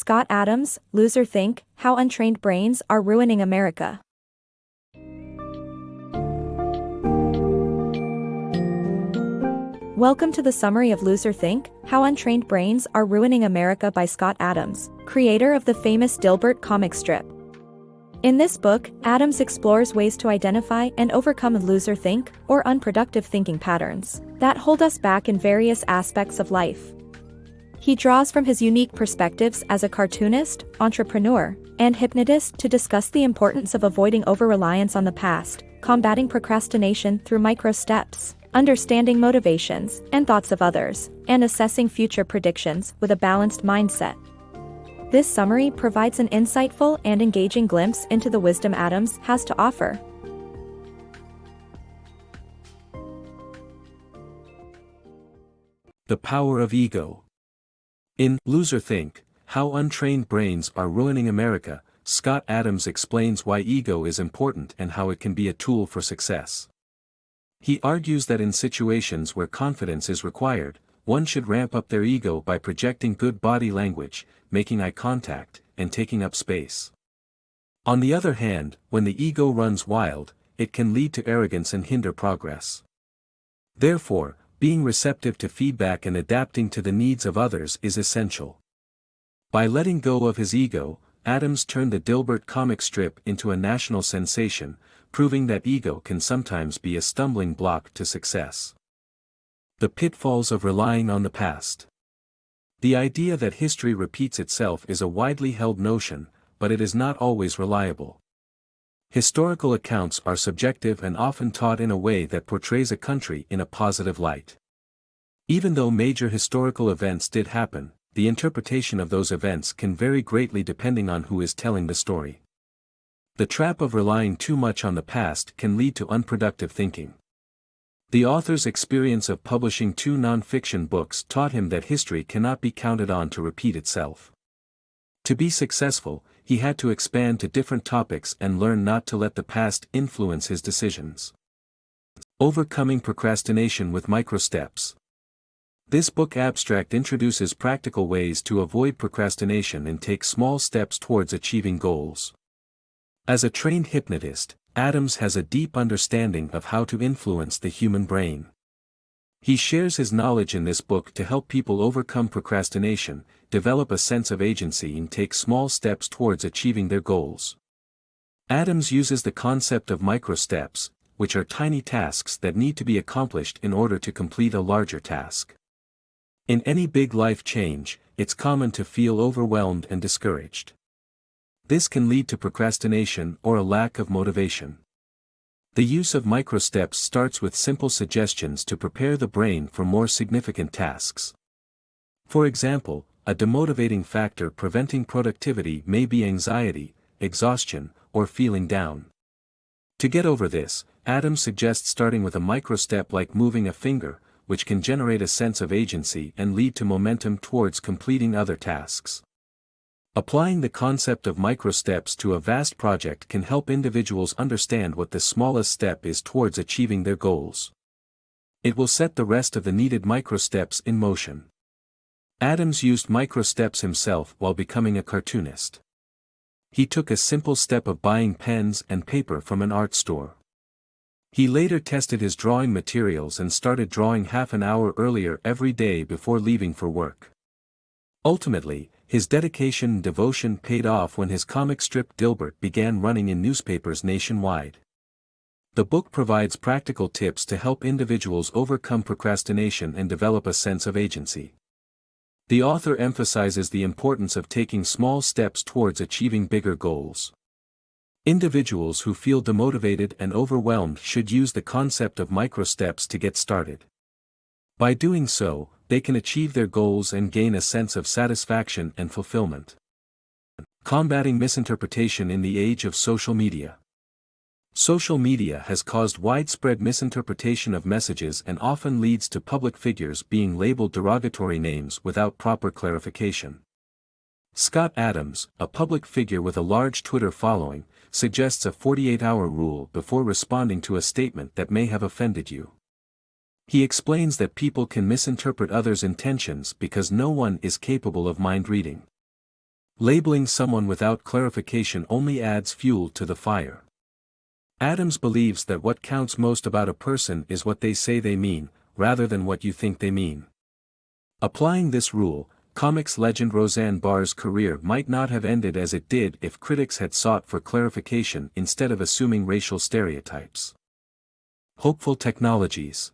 Scott Adams, Loserthink, How Untrained Brains Are Ruining America. Welcome to the summary of Loserthink, How Untrained Brains Are Ruining America by Scott Adams, creator of the famous Dilbert comic strip. In this book, Adams explores ways to identify and overcome loserthink, or unproductive thinking patterns, that hold us back in various aspects of life. He draws from his unique perspectives as a cartoonist, entrepreneur, and hypnotist to discuss the importance of avoiding over-reliance on the past, combating procrastination through micro-steps, understanding motivations and thoughts of others, and assessing future predictions with a balanced mindset. This summary provides an insightful and engaging glimpse into the wisdom Adams has to offer. The Power of Ego. In Loserthink, How Untrained Brains Are Ruining America, Scott Adams explains why ego is important and how it can be a tool for success. He argues that in situations where confidence is required, one should ramp up their ego by projecting good body language, making eye contact, and taking up space. On the other hand, when the ego runs wild, it can lead to arrogance and hinder progress. Therefore, being receptive to feedback and adapting to the needs of others is essential. By letting go of his ego, Adams turned the Dilbert comic strip into a national sensation, proving that ego can sometimes be a stumbling block to success. The pitfalls of relying on the past. The idea that history repeats itself is a widely held notion, but it is not always reliable. Historical accounts are subjective and often taught in a way that portrays a country in a positive light. Even though major historical events did happen, the interpretation of those events can vary greatly depending on who is telling the story. The trap of relying too much on the past can lead to unproductive thinking. The author's experience of publishing 2 non-fiction books taught him that history cannot be counted on to repeat itself. To be successful, he had to expand to different topics and learn not to let the past influence his decisions. Overcoming Procrastination with Microsteps. This book abstract introduces practical ways to avoid procrastination and take small steps towards achieving goals. As a trained hypnotist, Adams has a deep understanding of how to influence the human brain. He shares his knowledge in this book to help people overcome procrastination, develop a sense of agency and take small steps towards achieving their goals. Adams uses the concept of microsteps, which are tiny tasks that need to be accomplished in order to complete a larger task. In any big life change, it's common to feel overwhelmed and discouraged. This can lead to procrastination or a lack of motivation. The use of microsteps starts with simple suggestions to prepare the brain for more significant tasks. For example, a demotivating factor preventing productivity may be anxiety, exhaustion, or feeling down. To get over this, Adams suggests starting with a microstep like moving a finger, which can generate a sense of agency and lead to momentum towards completing other tasks. Applying the concept of microsteps to a vast project can help individuals understand what the smallest step is towards achieving their goals. It will set the rest of the needed microsteps in motion. Adams used microsteps himself while becoming a cartoonist. He took a simple step of buying pens and paper from an art store. He later tested his drawing materials and started drawing half an hour earlier every day before leaving for work. Ultimately, his dedication and devotion paid off when his comic strip Dilbert began running in newspapers nationwide. The book provides practical tips to help individuals overcome procrastination and develop a sense of agency. The author emphasizes the importance of taking small steps towards achieving bigger goals. Individuals who feel demotivated and overwhelmed should use the concept of microsteps to get started. By doing so, they can achieve their goals and gain a sense of satisfaction and fulfillment. Combating misinterpretation in the age of social media. Social media has caused widespread misinterpretation of messages and often leads to public figures being labeled derogatory names without proper clarification. Scott Adams, a public figure with a large Twitter following, suggests a 48-hour rule before responding to a statement that may have offended you. He explains that people can misinterpret others' intentions because no one is capable of mind reading. Labeling someone without clarification only adds fuel to the fire. Adams believes that what counts most about a person is what they say they mean, rather than what you think they mean. Applying this rule, comics legend Roseanne Barr's career might not have ended as it did if critics had sought for clarification instead of assuming racial stereotypes. Hopeful technologies.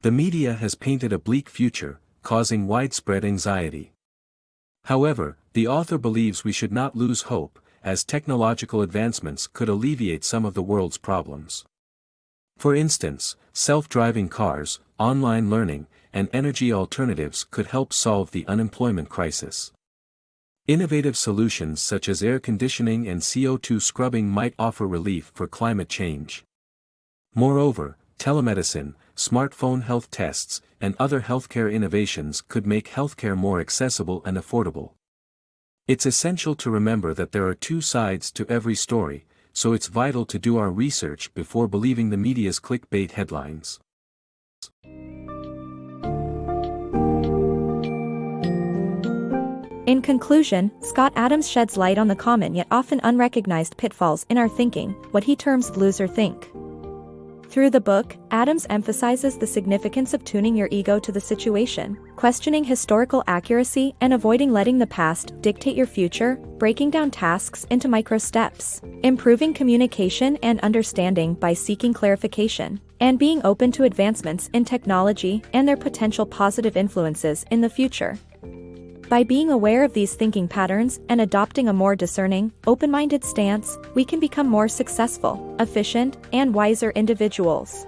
The media has painted a bleak future, causing widespread anxiety. However, the author believes we should not lose hope, as technological advancements could alleviate some of the world's problems. For instance, self-driving cars, online learning, and energy alternatives could help solve the unemployment crisis. Innovative solutions such as air conditioning and CO2 scrubbing might offer relief for climate change. Moreover, telemedicine, smartphone health tests, and other healthcare innovations could make healthcare more accessible and affordable. It's essential to remember that there are two sides to every story, so it's vital to do our research before believing the media's clickbait headlines. In conclusion, Scott Adams sheds light on the common yet often unrecognized pitfalls in our thinking, what he terms loserthink. Through the book, Adams emphasizes the significance of tuning your ego to the situation, questioning historical accuracy and avoiding letting the past dictate your future, breaking down tasks into micro steps, improving communication and understanding by seeking clarification, and being open to advancements in technology and their potential positive influences in the future. By being aware of these thinking patterns and adopting a more discerning, open-minded stance, we can become more successful, efficient, and wiser individuals.